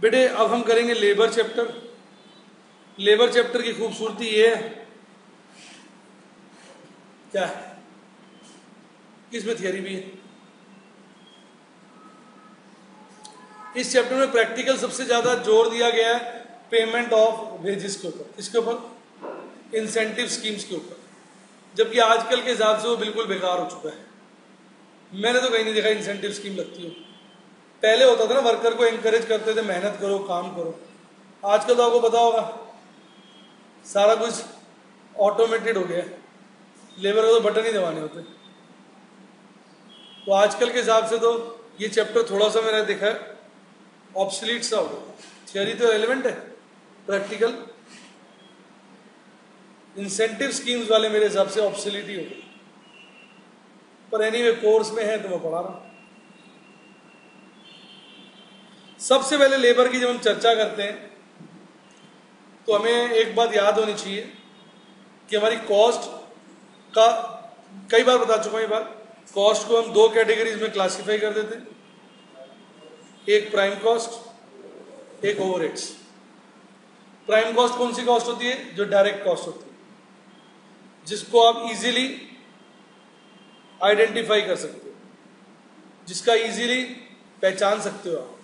बेटे अब हम करेंगे लेबर चैप्टर। लेबर चैप्टर की खूबसूरती ये है, क्या है, इसमें थियरी भी है। इस चैप्टर में प्रैक्टिकल सबसे ज्यादा जोर दिया गया है पेमेंट ऑफ वेजेस के ऊपर। किसके ऊपर? इंसेंटिव स्कीम्स के ऊपर। जबकि आजकल के हिसाब से वो बिल्कुल बेकार हो चुका है। मैंने तो कहीं नहीं देखा इंसेंटिव स्कीम लगती हो। पहले होता था ना, वर्कर को एनकरेज करते थे मेहनत करो काम करो। आजकल तो आपको पता होगा सारा कुछ ऑटोमेटेड हो गया है, लेबर को तो बटन ही दबाने होते। तो आजकल के हिसाब से तो ये चैप्टर थोड़ा सा मैंने देखा है ऑब्सलीट सा हो गया। थियरी तो रेलेवेंट है, प्रैक्टिकल इंसेंटिव स्कीम्स वाले मेरे हिसाब से ऑब्सलीट ही हो गए। पर एनीवे कोर्स में है तो मैं पढ़ा रहा हूं। सबसे पहले लेबर की जब हम चर्चा करते हैं तो हमें एक बात याद होनी चाहिए कि हमारी कॉस्ट का, कई बार बता चुका हूं ये बात, कॉस्ट को हम दो कैटेगरीज में क्लासिफाई कर देते हैं, एक प्राइम कॉस्ट, एक ओवरहेड्स। प्राइम कॉस्ट कौन सी कॉस्ट होती है? जो डायरेक्ट कॉस्ट होती है, जिसको आप इजीली आइडेंटिफाई कर सकते हो, जिसका इजीली पहचान सकते हो आप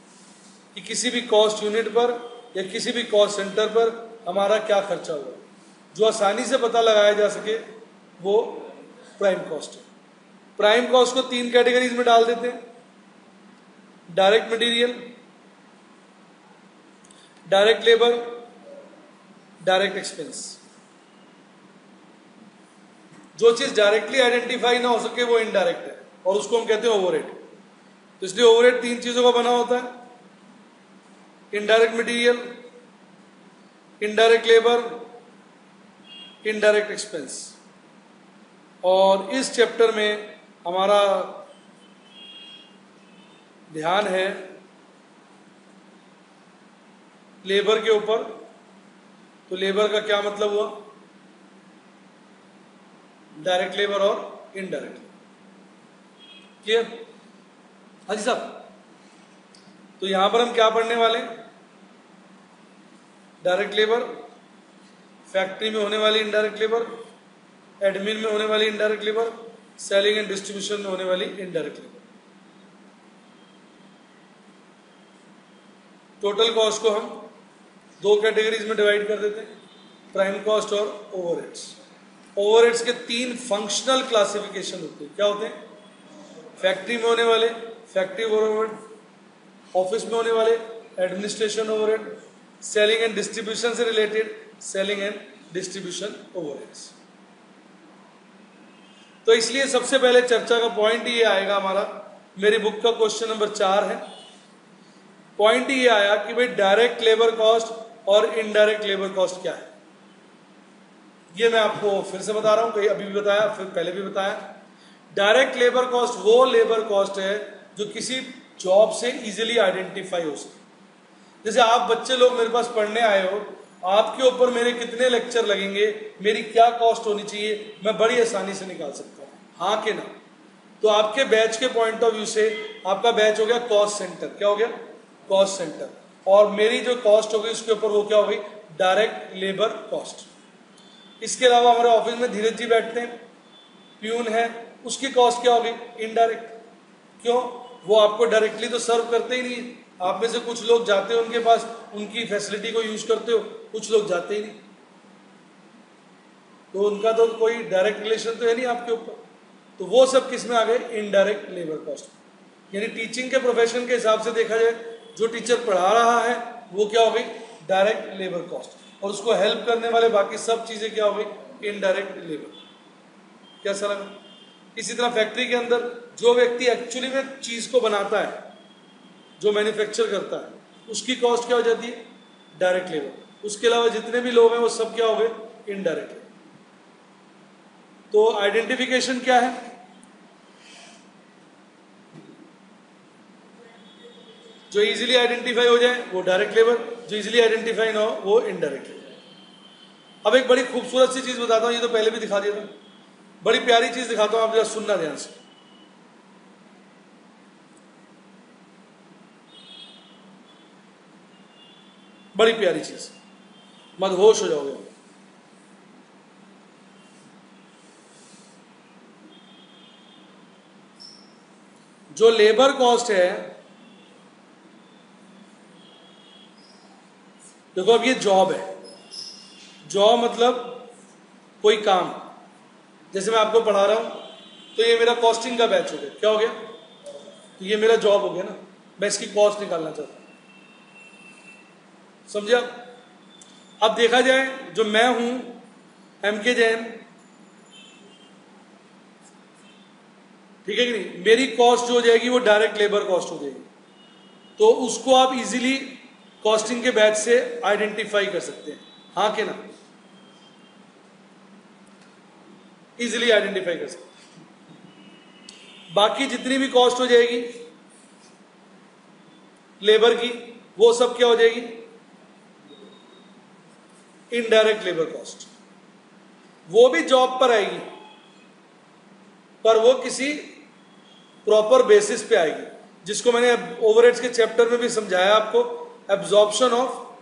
कि किसी भी कॉस्ट यूनिट पर या किसी भी कॉस्ट सेंटर पर हमारा क्या खर्चा हुआ, जो आसानी से पता लगाया जा सके, वो प्राइम कॉस्ट है। प्राइम कॉस्ट को तीन कैटेगरीज में डाल देते हैं, direct material, direct labour, direct expense. जो चीज डायरेक्टली आइडेंटिफाई ना हो सके वो इनडायरेक्ट है और उसको हम कहते हैं ओवरहेड। तो इसलिए ओवरहेड तीन चीजों का बना होता है, indirect material, indirect labour, indirect expense. और इस चैप्टर में हमारा ध्यान है लेबर के ऊपर। तो लेबर का क्या मतलब हुआ? डायरेक्ट लेबर और इनडायरेक्ट। क्लियर? हाजी साहब, तो यहां पर हम क्या पढ़ने वाले हैं? डायरेक्ट लेबर, फैक्ट्री में होने वाली इनडायरेक्ट लेबर, एडमिन में होने वाली indirect labour, selling and distribution में होने वाली इनडायरेक्ट लेबर। टोटल कॉस्ट को हम दो कैटेगरीज में डिवाइड कर देते हैं, प्राइम कॉस्ट और ओवरहेड्स। ओवरहेड्स के तीन फंक्शनल क्लासिफिकेशन होते हैं। क्या होते हैं? फैक्ट्री में होने वाले फैक्ट्री ओवरहेड, ऑफिस में होने वाले administration overhead, selling and distribution से related selling and distribution overheads. तो इसलिए सबसे पहले चर्चा का पॉइंट ये आएगा हमारा, मेरी बुक का क्वेश्चन नंबर 4 है। पॉइंट ये आया कि भाई डायरेक्ट लेबर कॉस्ट और इनडायरेक्ट लेबर कॉस्ट क्या है। ये मैं आपको फिर से बता रहा हूं, कहीं अभी भी बताया, फिर पहले भी बताया। डायरेक्ट लेबर कॉस्ट वो लेबर कॉस्ट है जो किसी जॉब से इजीली आइडेंटिफाई हो सके। जैसे आप बच्चे लोग मेरे पास पढ़ने आए हो, आपके ऊपर मेरे कितने लेक्चर लगेंगे, मेरी क्या कॉस्ट होनी चाहिए, मैं बड़ी आसानी से निकाल सकता हूँ, हाँ कि ना? तो आपके बैच के पॉइंट ऑफ व्यू से आपका बैच हो गया कॉस्ट सेंटर। क्या हो गया? Cost centre. और मेरी जो कॉस्ट होगी उसके ऊपर वो क्या होगी? Direct labour cost. इसके अलावा हमारे ऑफिस में धीरज जी बैठते हैं, प्यून है, उसकी कॉस्ट क्या होगी? इनडायरेक्ट। क्यों? वो आपको डायरेक्टली तो सर्व करते ही नहीं। आप में से कुछ लोग जाते हो उनके पास, उनकी फैसिलिटी को यूज करते हो, कुछ लोग जाते ही नहीं, तो उनका तो कोई डायरेक्ट रिलेशन तो है नहीं आपके ऊपर। तो वो सब किस में आ गए? Indirect labour cost. यानी टीचिंग के प्रोफेशन के हिसाब से देखा जाए, जो टीचर पढ़ा रहा है वो क्या हो गई? Direct labour cost. और उसको हेल्प करने वाले बाकी सब चीजें क्या हो गई? Indirect labour. कैसा लगा? इसी तरह फैक्ट्री के अंदर जो व्यक्ति एक्चुअली में चीज को बनाता है, जो मैन्युफैक्चर करता है, उसकी कॉस्ट क्या हो जाती है? Direct labour. उसके अलावा जितने भी लोग हैं वो सब क्या हो गए? Indirect labour. तो आइडेंटिफिकेशन क्या है? जो इजीली आइडेंटिफाई हो जाए वो डायरेक्ट लेबर, जो इजीली आइडेंटिफाई ना हो वो इनडायरेक्ट लेबर। अब एक बड़ी खूबसूरत सी चीज बताता हूं, ये तो पहले भी दिखा दिया था, बड़ी प्यारी चीज दिखाता हूं, आप जरा सुनना ध्यान से। बड़ी प्यारी चीज, मदहोश हो जाओगे। जो लेबर कॉस्ट है, देखो अब ये जॉब है, जॉब मतलब कोई काम, जैसे मैं आपको पढ़ा रहा हूं तो ये मेरा कॉस्टिंग का बैच हो गया, क्या हो गया, तो ये मेरा जॉब हो गया ना, मैं इसकी कॉस्ट निकालना चाहता हूं, समझे आप। अब देखा जाए जो मैं हूं एमके जैन, ठीक है कि नहीं, मेरी कॉस्ट जो हो जाएगी वो डायरेक्ट लेबर कॉस्ट हो जाएगी, तो उसको आप इजीली कॉस्टिंग के बैच से आइडेंटिफाई कर सकते हैं, हाँ के ना, इजीली आइडेंटिफाई कर सकते हैं। बाकी जितनी भी कॉस्ट हो जाएगी लेबर की, वो सब क्या हो जाएगी, इनडायरेक्ट लेबर कॉस्ट, वो भी जॉब पर आएगी, पर वो किसी प्रॉपर बेसिस पे आएगी, जिसको मैंने ओवरहेड्स के चैप्टर में भी समझाया आपको, एब्जॉर्प्शन ऑफ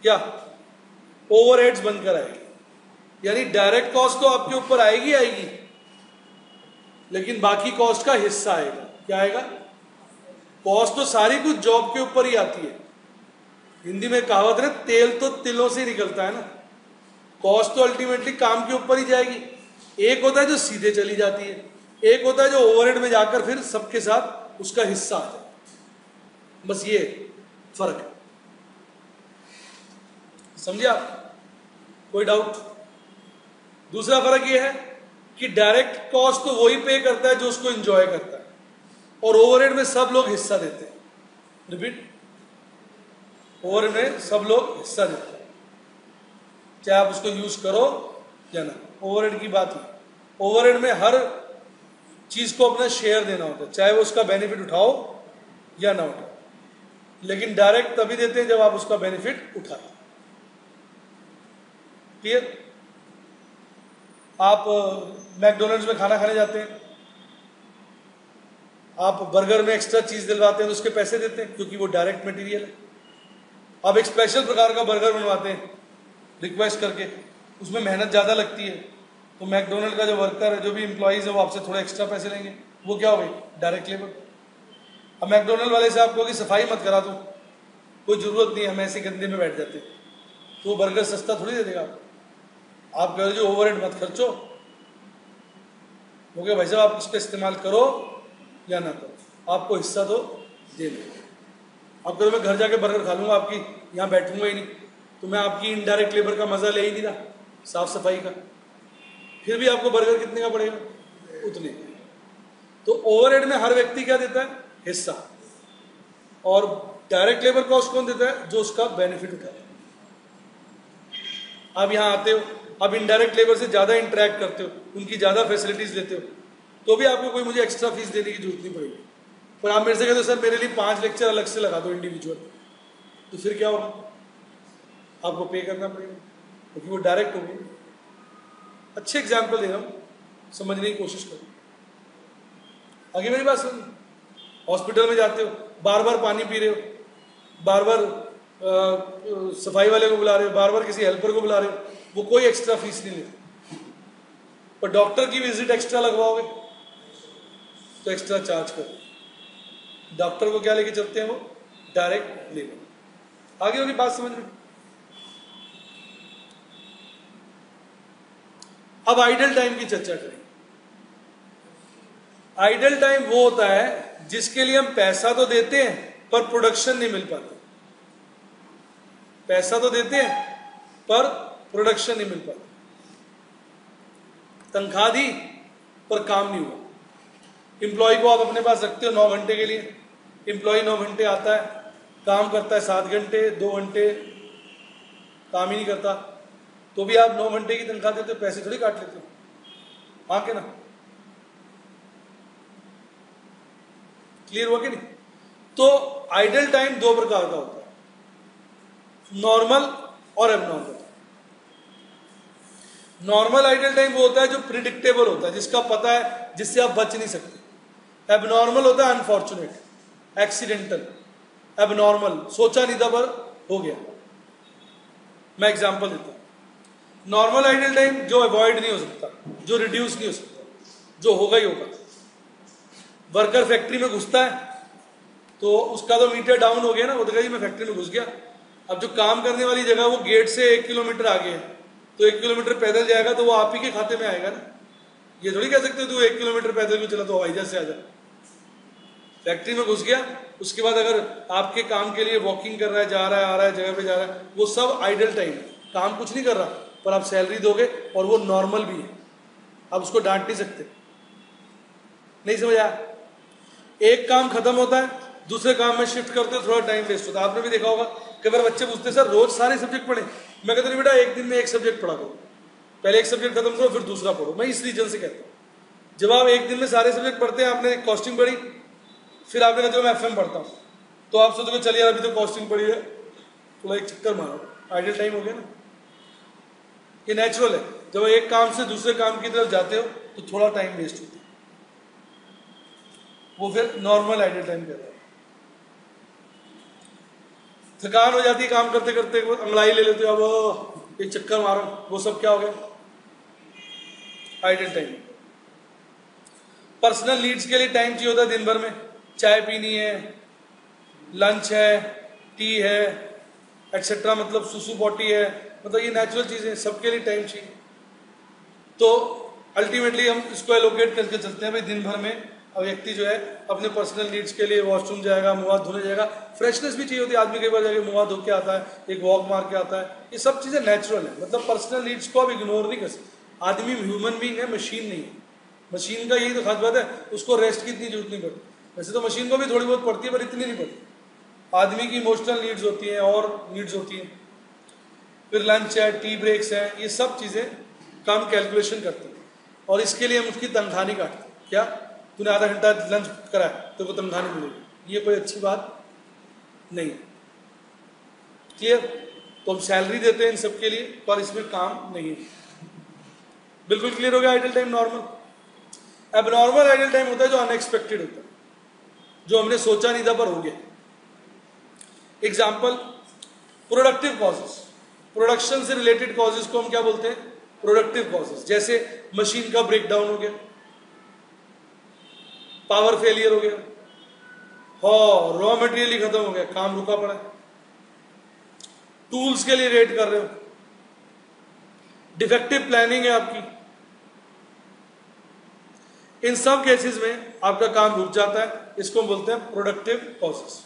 क्या, ओवरहेड्स बनकर आएगी। यानी डायरेक्ट कॉस्ट तो आपके ऊपर आएगी आएगी, लेकिन बाकी कॉस्ट का हिस्सा आएगा, क्या आएगा, कॉस्ट तो सारी कुछ जॉब के ऊपर ही आती है। हिंदी में कहावत है, तेल तो तिलों से निकलता है ना, कॉस्ट तो अल्टीमेटली काम के ऊपर ही जाएगी। एक होता है जो सीधे चली जाती है, एक होता है जो ओवरहेड में जाकर फिर सबके साथ उसका हिस्सा आता है, बस ये फर्क है, समझे आप, कोई डाउट। दूसरा फर्क ये है कि डायरेक्ट कॉस्ट तो वही पे करता है जो उसको एंजॉय करता है, और ओवरहेड में सब लोग हिस्सा देते हैं, रिपीट, ओवरहेड में सब लोग हिस्सा देते हैं, चाहे आप उसको यूज करो या ना, ओवरहेड की बात है। ओवरहेड में हर चीज को अपना शेयर देना होता है, चाहे वो उसका बेनिफिट उठाओ या ना उठाओ, लेकिन डायरेक्ट तभी देते हैं जब आप उसका बेनिफिट उठाते हैं। क्लियर। आप मैकडोनल्ड्स में खाना खाने जाते हैं, आप बर्गर में एक्स्ट्रा चीज दिलवाते हैं तो उसके पैसे देते हैं, क्योंकि वो डायरेक्ट मटेरियल है। आप एक स्पेशल प्रकार का बर्गर बनवाते हैं रिक्वेस्ट करके, उसमें मेहनत ज्यादा लगती है, तो मैकडोनल्ड का जो वर्कर है, जो भी एम्प्लॉइज है, वो आपसे थोड़ा एक्स्ट्रा पैसे लेंगे, वो क्या हो गई, डायरेक्ट लेबर। अब मैकडोनल्ड वाले से आपको कि सफाई मत करा दो, कोई जरूरत नहीं है, हम ऐसे गंदे में बैठ जाते हैं, तो वो बर्गर सस्ता थोड़ी दे देगा आप कह रहे जो ओवरहेड मत खर्चो, वो क्या भाई साहब आप इसका इस्तेमाल करो या ना करो, आपको हिस्सा तो दे दो। आप कह रहे मैं घर जाके बर्गर खा लूंगा, आपकी यहाँ बैठूंगा ही नहीं, तो मैं आपकी इनडायरेक्ट लेबर का मजा ले ही नहीं रहा, साफ सफाई का, फिर भी आपको बर्गर कितने का पड़ेगा, उतने। तो ओवरहेड में हर व्यक्ति क्या देता है, हिस्सा, और डायरेक्ट लेबर कॉस्ट कौन देता है, जो उसका बेनिफिट उठाता है। आप यहाँ आते हो, आप इनडायरेक्ट लेबर से ज्यादा इंटरेक्ट करते हो, उनकी ज्यादा फैसिलिटीज लेते हो, तो भी आपको कोई मुझे एक्स्ट्रा फीस देने की जरूरत नहीं पड़ेगी। पर आप मेरे से कहते हो सर मेरे लिए 5 लेक्चर अलग से लगा दो इंडिविजुअल, तो फिर क्या होगा, आपको पे करना पड़ेगा, क्योंकि वो डायरेक्ट हो गई। अच्छे एग्जाम्पल दे रहा हूं, समझने की कोशिश करो। आगे मेरी बात सुन, हॉस्पिटल में जाते हो, बार बार पानी पी रहे हो, बार बार सफाई वाले को बुला रहे हो, बार बार किसी हेल्पर को बुला रहे हो, वो कोई एक्स्ट्रा फीस नहीं लेते। पर डॉक्टर की विजिट एक्स्ट्रा लगवाओगे तो एक्स्ट्रा चार्ज करो। डॉक्टर को क्या लेके चलते हैं, वो डायरेक्ट लेबर। आगे होगी बात समझ में। अब आइडल टाइम की चर्चा करें। आइडल टाइम वो होता है जिसके लिए हम पैसा तो देते हैं पर प्रोडक्शन नहीं मिल पाता। पैसा तो देते हैं पर प्रोडक्शन नहीं मिल पाता। तनख्वाह दी पर काम नहीं हुआ। एम्प्लॉय को आप अपने पास रखते हो 9 घंटे के लिए, एम्प्लॉय 9 घंटे आता है, काम करता है 7 घंटे, 2 घंटे काम ही नहीं करता, तो भी आप 9 घंटे की तनख्वाह देते हो, पैसे थोड़ी काट लेते हो, हाँ के ना। क्लियर हुआ कि नहीं। तो आइडल टाइम 2 प्रकार का होता है, नॉर्मल और एबनॉर्मल। नॉर्मल आइडल टाइम वो होता है जो प्रिडिक्टेबल होता है, जिसका पता है, जिससे आप बच नहीं सकते। एबनॉर्मल होता है अनफॉर्चुनेट, एक्सीडेंटल। एबनॉर्मल, सोचा नहीं था पर हो गया। मैं एग्जांपल देता हूं। नॉर्मल आइडल टाइम जो अवॉइड नहीं हो सकता, जो रिड्यूस नहीं हो सकता, जो होगा ही होगा। वर्कर फैक्ट्री में घुसता है तो उसका तो मीटर डाउन हो गया ना, वो देखा जी मैं फैक्ट्री में घुस गया। अब जो काम करने वाली जगह वो गेट से 1 किलोमीटर आगे है, तो 1 किलोमीटर पैदल जाएगा तो वो आप ही के खाते में आएगा ना। ये थोड़ी कह सकते हो तू 1 किलोमीटर पैदल भी चला तो हवाई जहाज से आ जा। फैक्ट्री में घुस गया, उसके बाद अगर आपके काम के लिए वॉकिंग कर रहा है, जा रहा है, आ रहा है, जगह पे जा रहा है, वो सब आइडल टाइम है, काम कुछ नहीं कर रहा, पर आप सैलरी दोगे और वो नॉर्मल भी है, आप उसको डांट नहीं सकते। नहीं समझ आया? एक काम खत्म होता है, दूसरे काम में शिफ्ट करते हो, थोड़ा टाइम वेस्ट होता है। आपने भी देखा होगा कई बार बच्चे पूछते हैं सर रोज सारे सब्जेक्ट पढ़े। मैं कहता नहीं बेटा, एक दिन में एक सब्जेक्ट पढ़ा करो, पहले एक सब्जेक्ट खत्म करो फिर दूसरा पढ़ो। मैं इस रीजन से कहता हूँ, जब आप एक दिन में सारे सब्जेक्ट पढ़ते हैं, आपने कॉस्टिंग पढ़ी, फिर आपने कहा जो मैं एफएम पढ़ता हूँ, तो आप सोचोगे चलिए अभी तो कॉस्टिंग पढ़ी है, थोड़ा एक चक्कर मारो, आइडियल टाइम हो गया ना। ये नेचुरल है, जब एक काम से दूसरे काम की तरफ जाते हो तो थोड़ा टाइम वेस्ट होता है, वो फिर नॉर्मल आइडियल टाइम कहता है। थकान हो जाती है काम करते करते, अंगड़ाई ले लेते हो, अब एक चक्कर मारो, वो सब क्या हो गया? Ideal time. पर्सनल नीड्स के लिए टाइम चाहिए होता है दिन भर में, चाय पीनी है, लंच है, टी है, एक्सेट्रा, मतलब सुसु पॉटी है, मतलब ये नेचुरल चीजें, सबके लिए टाइम चाहिए। तो अल्टीमेटली हम इसको एलोकेट करके चलते हैं भाई, दिन भर में अब व्यक्ति जो है अपने पर्सनल नीड्स के लिए वॉशरूम जाएगा, मुंह हाथ धोने जाएगा, फ्रेशनेस भी चाहिए होती है, आदमी कई बार जाके मुंह हाथ धो के आता है, एक वॉक मार के आता है, ये सब चीजें नेचुरल है। मतलब पर्सनल नीड्स को आप इग्नोर नहीं कर सकते। आदमी ह्यूमन बीइंग है, मशीन नहीं है। मशीन का यही तो खास बात है, उसको रेस्ट की इतनी जरूरत नहीं पड़ती। वैसे तो मशीन को भी थोड़ी बहुत पड़ती है पर इतनी नहीं पड़ती। आदमी की इमोशनल नीड्स होती हैं और नीड्स होती हैं, फिर लंच है, टी ब्रेक्स हैं, ये सब चीजें कम कैलकुलेशन करते हैं और इसके लिए हम उसकी तनख्वाह नहीं काटते। क्या तूने आधा घंटा लंच करा तो को तनख्वाह नहीं मिलेगी, ये कोई अच्छी बात नहीं। क्लियर? तो हम सैलरी देते हैं इन सब के लिए, पर इसमें काम नहीं है। बिल्कुल क्लियर हो गया? Idle time normal. Abnormal idle time होता है जो अनएक्सपेक्टेड होता है, जो हमने सोचा नहीं था पर हो गया। एग्जाम्पल, प्रोडक्टिव कॉजेस, प्रोडक्शन से रिलेटेड कॉजेस को हम क्या बोलते हैं? Productive causes. जैसे मशीन का ब्रेकडाउन हो गया, पावर फेलियर हो गया, रॉ मटेरियल ही खत्म हो गया, काम रुका पड़ा है, टूल्स के लिए वेट कर रहे हो, डिफेक्टिव प्लानिंग है आपकी, इन सब केसेस में आपका काम रुक जाता है, इसको हम बोलते हैं प्रोडक्टिव कॉजेस।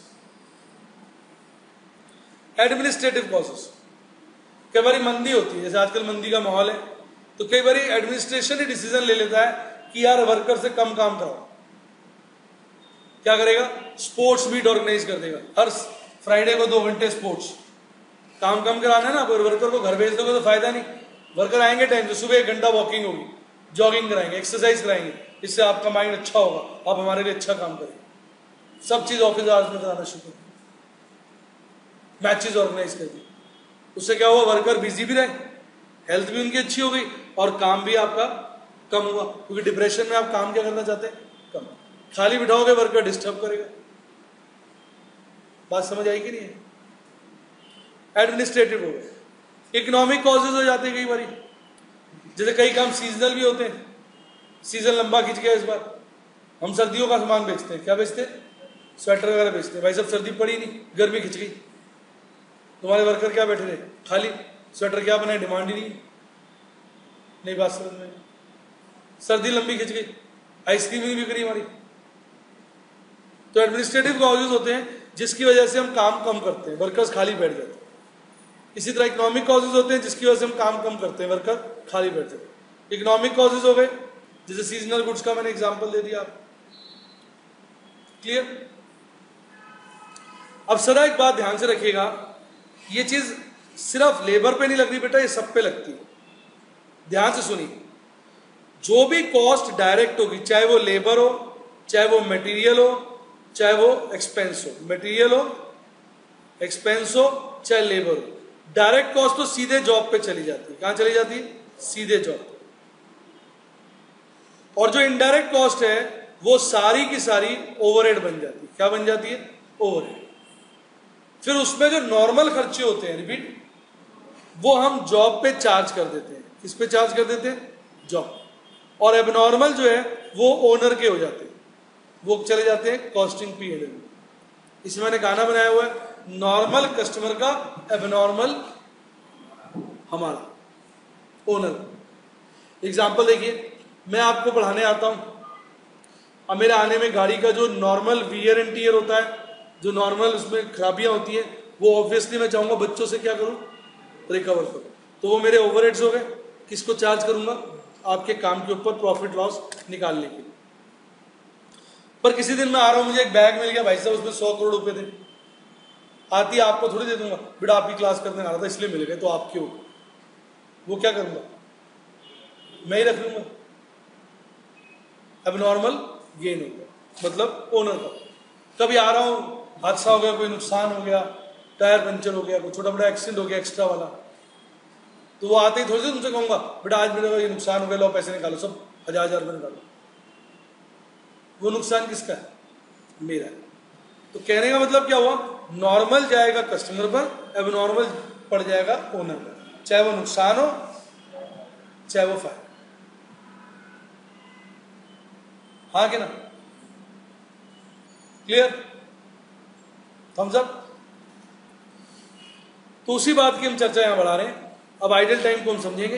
एडमिनिस्ट्रेटिव कॉजेस, कई बार मंदी होती है, जैसे आजकल मंदी का माहौल है, तो कई बार एडमिनिस्ट्रेशन ही डिसीजन ले लेता है कि यार वर्कर से कम काम कराओ। क्या करेगा? स्पोर्ट्स मीट ऑर्गेनाइज कर देगा, हर फ्राइडे को 2 घंटे स्पोर्ट्स। काम कम कराना है ना, वर्कर को घर भेज दोगे तो फायदा नहीं। वर्कर आएंगे टाइम से, सुबह 1 घंटा वॉकिंग होगी, जॉगिंग कराएंगे, एक्सरसाइज कराएंगे, इससे आपका माइंड अच्छा होगा, आप हमारे लिए अच्छा काम करेंगे। सब चीज ऑफिस आवर्स में कराना शुरू करें, मैचेस ऑर्गेनाइज कर दिए, उससे क्या हुआ? वर्कर बिजी भी रहे, हेल्थ भी उनकी अच्छी हो गई और काम भी आपका कम हुआ, क्योंकि डिप्रेशन में आप काम क्या करना चाहते हैं? कम। खाली बिठाओगे वर्कर डिस्टर्ब करेगा। बात समझ आई कि नहीं है? एडमिनिस्ट्रेटिव हो गए। इकोनॉमिक कॉजेज हो जाते हैं कई बार, जैसे कई काम सीजनल भी होते हैं, सीजन लंबा खिंच गया इस बार, हम सर्दियों का सामान बेचते हैं, क्या बेचते हैं? स्वेटर वगैरह बेचते हैं। भाई सब सर्दी पड़ी नहीं, गर्मी खिंच गई, तुम्हारे वर्कर क्या बैठे रहे खाली, स्वेटर क्या बनाए, डिमांड ही नहीं बात समझ में? सर्दी लंबी खिंच गई, आइसक्रीम नहीं बिक रही हमारी। तो एडमिनिस्ट्रेटिव कॉजेज होते हैं जिसकी वजह से हम काम कम करते हैं, वर्कर्स खाली बैठ जाते हैं। इसी तरह इकोनॉमिक कॉजेज होते हैं जिसकी वजह से हम काम कम करते हैं, वर्कर खाली बैठ जाते हैं। इकोनॉमिक कॉजेज हो गए, जैसे सीजनल गुड्स का मैंने एग्जांपल दे दिया आप। क्लियर? अब सदा एक बात ध्यान से रखिएगा, ये चीज सिर्फ लेबर पे नहीं लग रही बेटा, ये सब पे लगती है। ध्यान से सुनिए, जो भी कॉस्ट डायरेक्ट होगी, चाहे वो लेबर हो, चाहे वो मटेरियल हो, चाहे वो एक्सपेंस हो, मटेरियल हो, एक्सपेंस हो, चाहे लेबर हो, डायरेक्ट कॉस्ट तो सीधे जॉब पे चली जाती है। कहां चली जाती है? सीधे जॉब पे। और जो इनडायरेक्ट कॉस्ट है वो सारी की सारी ओवरहेड बन जाती है। क्या बन जाती है? ओवरहेड। फिर उसमें जो नॉर्मल खर्चे होते हैं, रिपीट, वो हम जॉब पे चार्ज कर देते हैं। किस पे चार्ज कर देते हैं? जॉब। और एबनॉर्मल जो है वो ओनर के हो जाते हैं, वो चले जाते हैं कॉस्टिंग पीरियड में। इसमें मैंने गाना बनाया हुआ है, नॉर्मल कस्टमर का, एबनॉर्मल हमारा ओनर। एग्जाम्पल देखिए, मैं आपको पढ़ाने आता हूं, अब मेरे आने में गाड़ी का जो नॉर्मल वियर एंड टीयर होता है, जो नॉर्मल उसमें खराबियां होती हैं, वो ऑब्वियसली मैं चाहूंगा बच्चों से क्या करूं? रिकवर करूं। तो वो मेरे ओवरहेड्स हो गए। किसको चार्ज करूंगा? आपके काम के ऊपर प्रॉफिट लॉस निकालने के लिए। पर किसी दिन मैं आ रहा हूं, मुझे एक बैग मिल गया भाई साहब, उसमें 100 करोड़ रुपए थे। आती आपको थोड़ी दे दूंगा, बेटा आपकी क्लास करने आ रहा था इसलिए मिल गए, तो आपके ऊपर वो क्या करूंगा? मैं ही रख लूंगा। एबनॉर्मल गेन हो गया, मतलब ओनर का। कभी आ रहा हूं, हादसा हो गया, कोई नुकसान हो गया, टायर पंचर हो गया, कोई छोटा बड़ा एक्सीडेंट हो गया एक्स्ट्रा वाला, तो वो आते ही थोड़ी सी तुमसे कहूंगा बेटा आज मेरे को ये नुकसान हो गया, लो पैसे निकालो, सब 1000 रुपये निकालो। वो नुकसान किसका है? मेरा है। तो कहने का मतलब क्या हुआ? नॉर्मल जाएगा कस्टमर पर, एबनॉर्मल पड़ जाएगा ओनर पर, चाहे वो नुकसान हो चाहे वो फायदा। हाँ कि ना? क्लियर? Thumbs up. तो उसी बात की हम चर्चा यहां बढ़ा रहे हैं। अब आइडल टाइम को हम समझेंगे।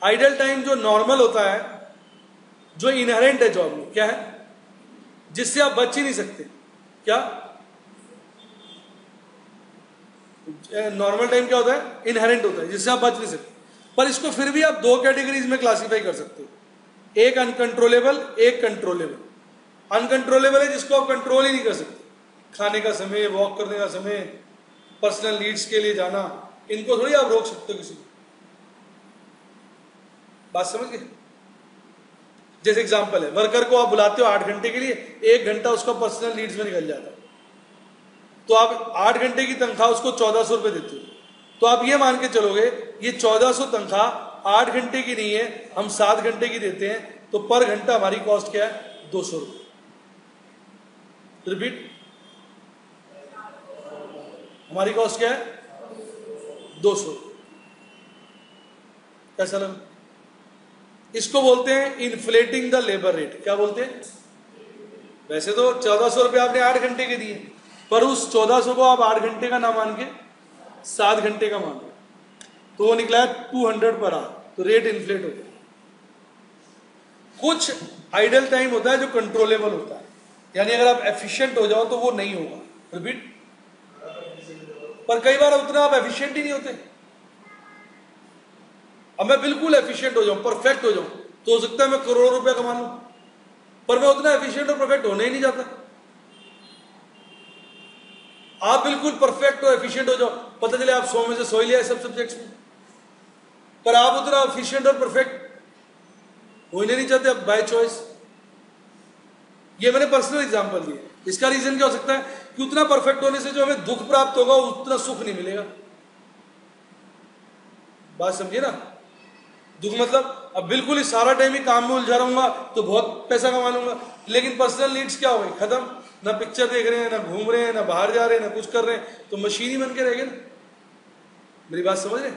आइडल टाइम जो नॉर्मल होता है, जो इनहेरेंट है जॉब में, क्या है? जिससे आप बच ही नहीं सकते। क्या नॉर्मल टाइम क्या होता है? इनहेरेंट होता है, जिससे आप बच नहीं सकते। पर इसको फिर भी आप दो कैटेगरीज में क्लासिफाई कर सकते हो, एक अनकंट्रोलेबल, एक कंट्रोलेबल। अनकंट्रोलेबल है जिसको आप कंट्रोल ही नहीं कर सकते, खाने का समय, वॉक करने का समय, पर्सनल नीड्स के लिए जाना, इनको थोड़ी आप रोक सकते हो किसी को। बात समझ गए? जैसे एग्जांपल है, वर्कर को आप बुलाते हो 8 घंटे के लिए, 1 घंटा उसका पर्सनल नीड्स में निकल जाता है, तो आप 8 घंटे की तनख्वाह उसको 1400 रुपए देते हो। तो आप ये मान के चलोगे ये 1400 तनख्वाह 8 घंटे की नहीं है, हम 7 घंटे की देते हैं, तो पर घंटा हमारी कॉस्ट क्या है? 200 रुपये। रिपीट, हमारी कॉस्ट क्या है? 200। कैसा लगा? इसको बोलते हैं इन्फ्लेटिंग द लेबर रेट। क्या बोलते हैं? वैसे तो 1400 रुपये आपने 8 घंटे के दिए, पर उस 1400 को आप 8 घंटे का ना मान के 7 घंटे का मान लो, तो वो निकला है 200 पर आवर, तो रेट इन्फ्लेट हो गया। कुछ आइडल टाइम होता है जो कंट्रोलेबल होता है, यानी अगर आप एफिशिएंट हो जाओ तो वो नहीं होगा। रिपीट, पर कई बार उतना आप एफिशिएंट ही नहीं होते। अब मैं बिल्कुल एफिशिएंट हो जाऊं, परफेक्ट हो जाऊं, तो हो सकता है मैं करोड़ों रुपया कमा लूं, पर मैं उतना एफिशिएंट और परफेक्ट होने ही नहीं जाता। आप बिल्कुल परफेक्ट हो, एफिशिएंट हो जाओ, पता चले आप 100 में से 100 लिया सब सब्जेक्ट्स में, पर आप उतना एफिशिएंट और परफेक्ट होने नहीं चाहते बाय चॉइस। ये मैंने पर्सनल एग्जांपल दिए। इसका रीजन क्या हो सकता है कि उतना परफेक्ट होने से जो हमें दुख प्राप्त होगा उतना सुख नहीं मिलेगा। बात समझिए ना? दुख मतलब अब बिल्कुल ही सारा टाइम ही काम में उलझा रहूंगा तो बहुत पैसा कमा लूंगा, लेकिन पर्सनल नीड्स क्या हो गई? खत्म। ना पिक्चर देख रहे हैं, ना घूम रहे हैं, ना बाहर जा रहे हैं, ना कुछ कर रहे हैं, तो मशीन ही बन के रह गए ना। मेरी बात समझ रहे?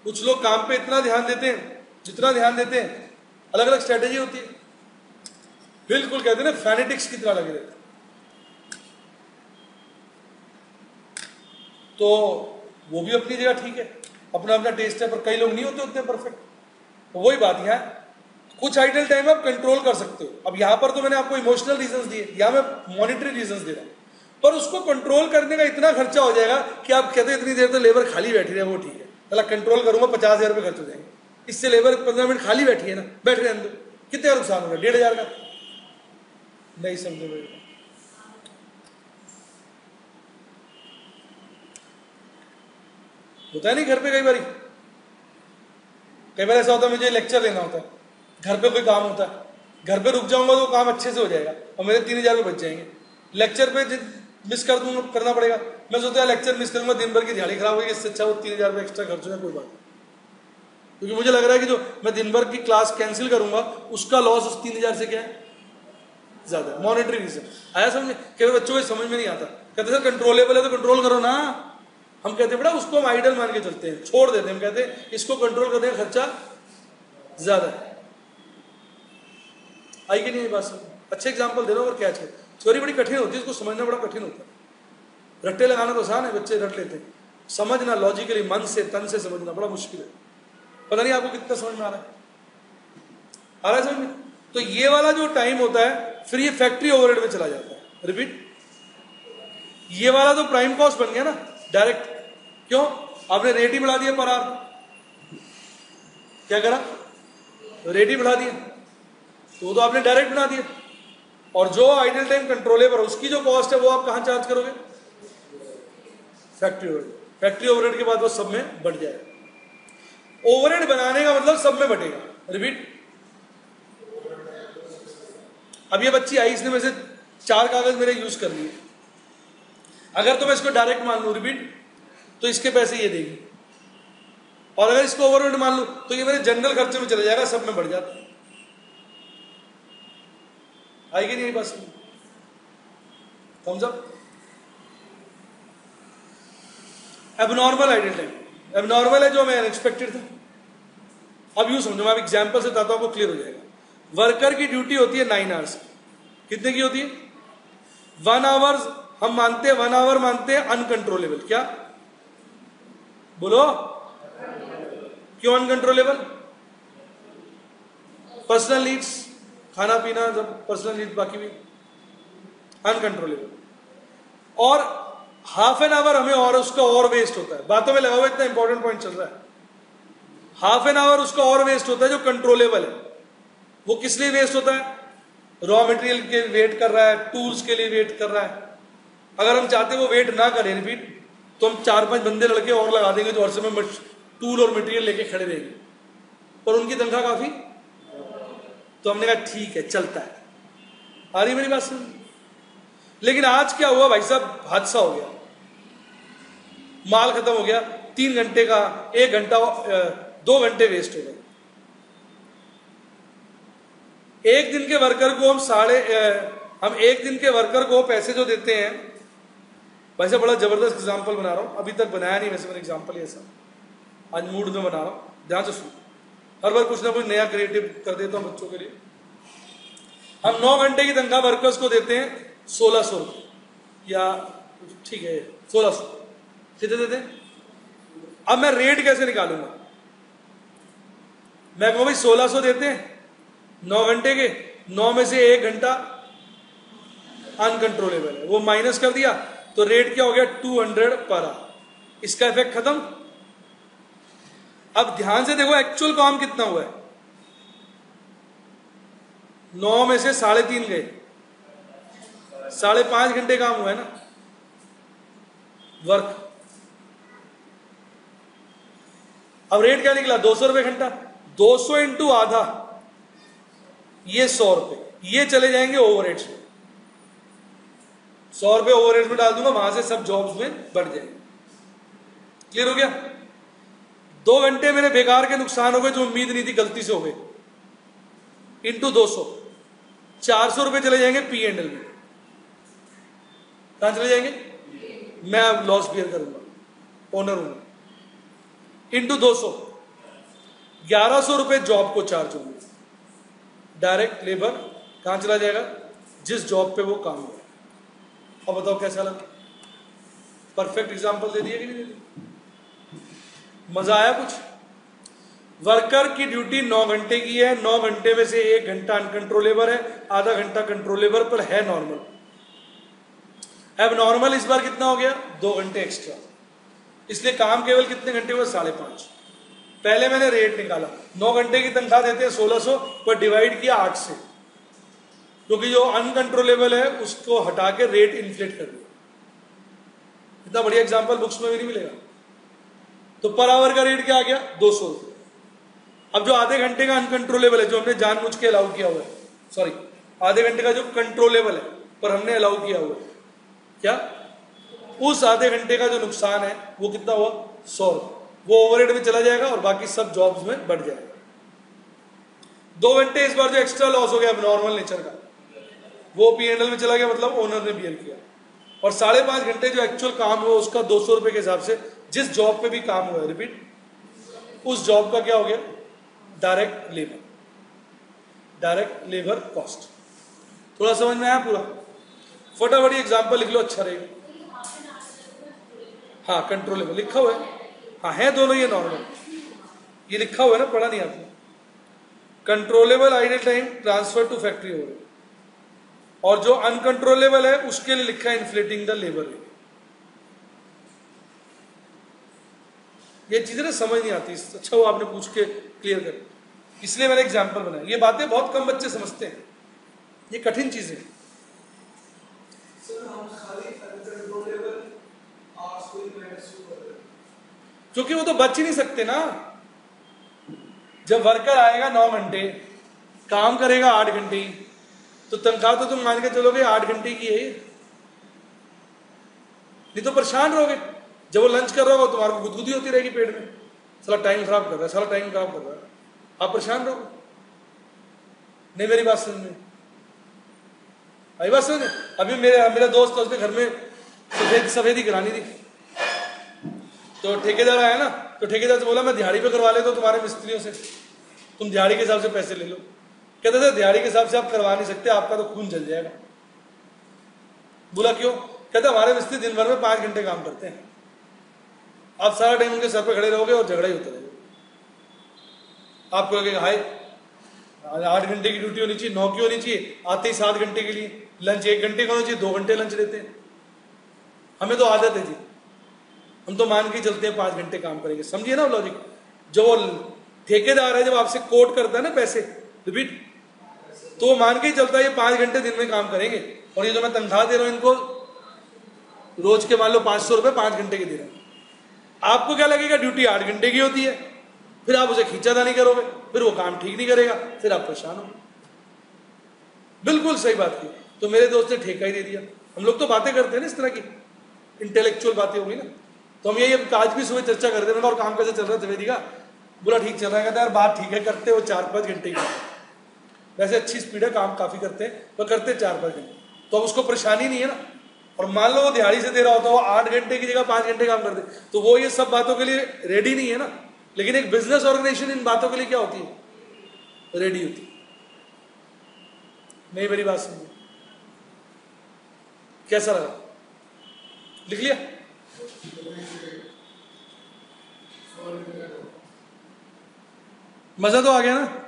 कुछ लोग काम पे इतना ध्यान देते हैं, जितना ध्यान देते हैं, अलग अलग स्ट्रेटेजी होती है, बिल्कुल कहते हैं ना फैनेटिक्स की तरह लगे रहते हैं। तो वो भी अपनी जगह ठीक है, अपना अपना टेस्ट है, पर कई लोग नहीं होते उतने परफेक्ट। तो वही बात है, कुछ आइडल टाइम आप कंट्रोल कर सकते हो। अब यहां पर तो मैंने आपको इमोशनल रीजंस दिए, यहां मैं मॉनिटरी रीजंस दे रहा हूं, पर उसको कंट्रोल करने का इतना खर्चा हो जाएगा कि आप कहते हैं इतनी देर तो लेबर खाली बैठी रहे, वो ठीक है, चला कंट्रोल करूंगा, 50,000 रुपये खर्च हो जाएंगे, इससे लेबर 15 मिनट खाली बैठी है ना, बैठ रहे अंदर, कितने का नुकसान होगा? 1,500 का। नहीं समझे मेरे, होता है नहीं घर पे? कई बार ऐसा होता है मुझे लेक्चर लेना होता है, घर पे कोई काम होता है, घर पे रुक जाऊंगा तो काम अच्छे से हो जाएगा और मेरे 3,000 रुपये बच जाएंगे। लेक्चर पे मिस कर दूंगा, करना पड़ेगा, मैं सोचता है लेक्चर मिस करूंगा, दिन भर की दिहाड़ी खराब होगी, इससे अच्छा वो 3,000 रुपये एक्स्ट्रा खर्च हो जाए, कोई बात नहीं। क्योंकि मुझे लग रहा है कि जो मैं दिन भर की क्लास कैंसिल करूंगा उसका लॉस उस 3,000 से क्या है? ज्यादा। मॉनेटरी रीजन आया समझ? कई बच्चों को समझ में नहीं आता, कहते सर कंट्रोलेबल है तो कंट्रोल करो ना। हम कहते हैं बेटा उसको हम आइडल मान के चलते हैं, छोड़ देते हैं। हम कहते हैं इसको कंट्रोल करने का खर्चा ज्यादा है। आई कि नहीं बात? अच्छे एग्जाम्पल दे रहा हूँ और कैच कर। थ्योरी बड़ी कठिन होती है, इसको समझना बड़ा कठिन होता है। रट्टे लगाना तो आसान है, बच्चे रट लेते हैं। समझना लॉजिकली मन से तन से समझना बड़ा मुश्किल है। पता नहीं आपको कितना समझ में आ रहा है? आ रहा है समझ में? तो ये वाला जो टाइम होता है फिर ये फैक्ट्री ओवरहेड में चला जाता है। रिपीट, ये वाला तो प्राइम कॉस्ट बन गया ना डायरेक्ट। क्यों? आपने रेट ही बढ़ा दिया पर आवर। क्या करा? रेट ही बढ़ा दिया, तो आपने डायरेक्ट बना दिया। और जो आइडल टाइम कंट्रोलेबल है उसकी जो कॉस्ट है वो आप कहां चार्ज करोगे? Factory overhead. फैक्ट्री ओवरहेड के बाद वो सब में बढ़ जाएगा। ओवरहेड बनाने का मतलब सब में बढ़ेगा। रिपीट, अब ये बच्ची आई, इसने में से 4 कागज मेरे यूज कर लिए। अगर तो मैं इसको डायरेक्ट मान लूं, रिपीट, तो इसके पैसे ये देगी। और अगर इसको ओवरहेड मान लूं तो ये मेरे जनरल खर्चे में चला जाएगा, सब में बढ़ जाता है। आएगी नहीं बस thumbs up. Abnormal idle time, abnormal है जो हमें अनएक्सपेक्टेड था। अब यूं समझो, मैं अब एग्जांपल से बताता हूं, आपको क्लियर हो जाएगा। वर्कर की ड्यूटी होती है 9 आवर्स। कितने की होती है? 1 आवर्स हम मानते हैं, 1 आवर मानते हैं अनकंट्रोलेबल। क्या बोलो? क्यों अनकंट्रोलेबल? पर्सनल नीड्स, खाना पीना, जब पर्सनल नीड्स बाकी भी अनकंट्रोलेबल। और हाफ एन आवर हमें और उसका और वेस्ट होता है। बातों में लगा हुआ इतना इंपॉर्टेंट पॉइंट चल रहा है। हाफ एन आवर उसका और वेस्ट होता है जो कंट्रोलेबल है। वो किस लिए वेस्ट होता है? रॉ मटेरियल के वेट कर रहा है, टूल्स के लिए वेट कर रहा है। अगर हम चाहते वो वेट ना करें रिपीट, तो हम 4-5 बंदे लड़के और लगा देंगे जो हर समय टूल और मटेरियल लेके खड़े रहेंगे, पर उनकी तनख्वाह काफी। तो हमने कहा ठीक है, चलता है। आ रही मेरी बात सुन? लेकिन आज क्या हुआ भाई साहब? हादसा हो गया, माल खत्म हो गया। 3 घंटे का 1 घंटा 2 घंटे वेस्ट हो गए। एक दिन के वर्कर को हम एक दिन के वर्कर को पैसे जो देते हैं, वैसे बड़ा जबरदस्त एग्जांपल बना रहा हूं, अभी तक बनाया नहीं वैसे मैंने एग्जांपल ऐसा, आज मूड में बना रहा हूं, ध्यान से सुन। हर बार कुछ ना कुछ नया क्रिएटिव कर देता हूं बच्चों के लिए। हम 9 घंटे की तनख्वाह वर्कर्स को देते हैं 1600 रुपये, या ठीक है 1600, कितने देते हैं? अब मैं रेट कैसे निकालूंगा? मैं कहूं भाई 1600 देते हैं 9 घंटे के, 9 में से 1 घंटा अनकंट्रोलेबल है, वो माइनस कर दिया, तो रेट क्या हो गया? 200 पर आवर। इसका इफेक्ट खत्म। अब ध्यान से देखो एक्चुअल काम कितना हुआ है। 9 में से 3.5 गए, 5.5 घंटे काम हुआ है ना वर्क। अब रेट क्या निकला? 200 रुपए घंटा। 200 इंटू आधा, ये 100 रुपए, ये चले जाएंगे ओवरहेड्स में। 100 रुपए ओवरहेड्स में डाल दूंगा, वहां से सब जॉब्स में बढ़ जाएंगे। क्लियर हो गया? 2 घंटे मेरे बेकार के नुकसान हो गए जो उम्मीद नहीं थी, गलती से हो गए। इंटू 200, 400 रुपए चले जाएंगे P&L में। कहां चले जाएंगे? मैं अब लॉस बियर करूंगा, ओनर हूं। इंटू 200, 1100 रुपए जॉब को चार्ज होंगे। डायरेक्ट लेबर कहां चला जाएगा? जिस जॉब पे वो काम हो। अब बताओ कैसा लगा? परफेक्ट एग्जांपल दे दिया कि नहीं दे दिया? मजा आया कुछ? वर्कर की ड्यूटी 9 घंटे की है, 9 घंटे में से 1 घंटा अनकंट्रोलेबल है, आधा घंटा कंट्रोलेबल पर है नॉर्मल। अब नॉर्मल इस बार कितना हो गया? 2 घंटे एक्स्ट्रा। इसलिए काम केवल कितने घंटे हुए? 5.5। पहले मैंने रेट निकाला, 9 घंटे की तनख्वाह देते हैं 1600, पर डिवाइड किया 8 से, क्योंकि जो अनकंट्रोलेबल है उसको हटा के रेट इन्फ्लेट कर दिया। इतना बढ़िया एग्जांपल बुक्स में भी नहीं मिलेगा। तो पर आवर का रेट क्या आ गया? 200 रुपये। अब जो आधे घंटे का अनकंट्रोलेबल है, जो हमने जानबूझ के अलाउ किया हुआ है, सॉरी आधे घंटे का जो कंट्रोलेबल है पर हमने अलाउ किया हुआ है, क्या उस आधे घंटे का जो नुकसान है वो कितना हुआ? 100 रुपये। वो ओवरहेड में चला जाएगा और बाकी सब जॉब्स में बढ़ जाएगा। 2 घंटे इस बार जो एक्स्ट्रा लॉस हो गया नॉर्मल नेचर का, वो P&L में चला गया, मतलब ओनर ने बियर किया। और 5.5 घंटे जो एक्चुअल काम हुआ उसका 200 रुपए के हिसाब से जिस जॉब पे भी काम हुआ है, रिपीट, उस जॉब का क्या हो गया, direct labour, direct labour cost. थोड़ा समझ में आया पूरा? फटाफट एग्जाम्पल लिख लो, अच्छा रहेगा। हाँ, कंट्रोलेबल लिखा हुआ है, हाँ है दोनों, ये नॉर्मल, ये लिखा हुआ है ना, पढ़ा नहीं आपने? Controllable idle time transfer to factory overhead, और जो अनकंट्रोलेबल है उसके लिए लिखा है इन्फ्लेटिंग द लेबर रेट। ये चीजें ना समझ नहीं आती, अच्छा वो आपने पूछ के क्लियर कर, इसलिए मैंने एग्जांपल बनाया। ये बातें बहुत कम बच्चे समझते हैं, ये कठिन चीजें। क्योंकि वो तो बच ही नहीं सकते ना। जब वर्कर आएगा 9 घंटे काम करेगा, 8 घंटे ही, तो तनख्वाह तो तुम मान के चलोगे 8 घंटे की है, नहीं तो परेशान रहोगे। जब वो लंच कर रहा होगा तुम्हारे को गुदगुदी होती रहेगी पेट में, साला टाइम खराब कर रहा है, साला टाइम खराब कर रहा है, आप परेशान रहोगे। नहीं मेरी बात समझ में आई? बात समझ? अभी मेरा दोस्त था, उसके घर में सफेदी करानी थी, तो ठेकेदार आया ना, तो ठेकेदार से बोला मैं दिहाड़ी पे करवा लेता हूं तुम्हारे मिस्त्रियों से, तुम दिहाड़ी के हिसाब से पैसे ले लो। कहते थे दिहाड़ी के हिसाब से आप करवा नहीं सकते, आपका तो खून जल जाएगा। बोला क्यों? कहते हमारे मिस्त्री दिन भर में 5 घंटे काम करते हैं, आप सारा टाइम उनके सर पे खड़े रहोगे और झगड़ा ही होता रहेगा। आपको लगेगा हाय 8 घंटे की ड्यूटी होनी चाहिए, 9 की होनी चाहिए, आते ही 7 घंटे के लिए, लंच 1 घंटे का होना चाहिए, 2 घंटे लंच लेते हैं। हमें तो आदत है जी, हम तो मान के चलते हैं 5 घंटे काम करेंगे। समझिए ना लॉजिक? जो वो ठेकेदार है जब आपसे कोट करता है ना पैसे, रिपीट, तो वो मान के ही चलता है ये 5 घंटे दिन में काम करेंगे, और ये जो मैं तनख्वाह दे रहा हूं इनको रोज के मान लो 500 रुपए 5 घंटे के दे रहा हूं। आपको क्या लगेगा ड्यूटी 8 घंटे की होती है, फिर आप उसे खींचातानी करोगे, फिर वो काम ठीक नहीं करेगा, फिर आप परेशान हो। बिल्कुल सही बात की। तो मेरे दोस्त ने ठेका ही दे दिया। हम लोग तो बातें करते हैं ना इस तरह की, इंटेलेक्चुअल बातें होगी ना, तो हम यही आज भी सुबह चर्चा करते हैं। और काम कैसे चल रहा है द्विवेदी का? बोला ठीक चल रहा है। कहता है यार बात ठीक है, करते वो 4-5 घंटे की, वैसे अच्छी स्पीड है, काम काफी करते हैं, तो करते 4-5 घंटे, तो अब उसको परेशानी नहीं है ना। और मान लो वो दिहाड़ी से दे रहा होता, वो 8 घंटे की जगह 5 घंटे काम करते, तो वो ये सब बातों के लिए रेडी नहीं है ना। लेकिन एक बिजनेस ऑर्गेनाइजेशन इन बातों के लिए क्या होती है? रेडी होती है। नहीं मेरी बात सुनिए, कैसा लगा? लिख लिया? मजा तो आ गया ना?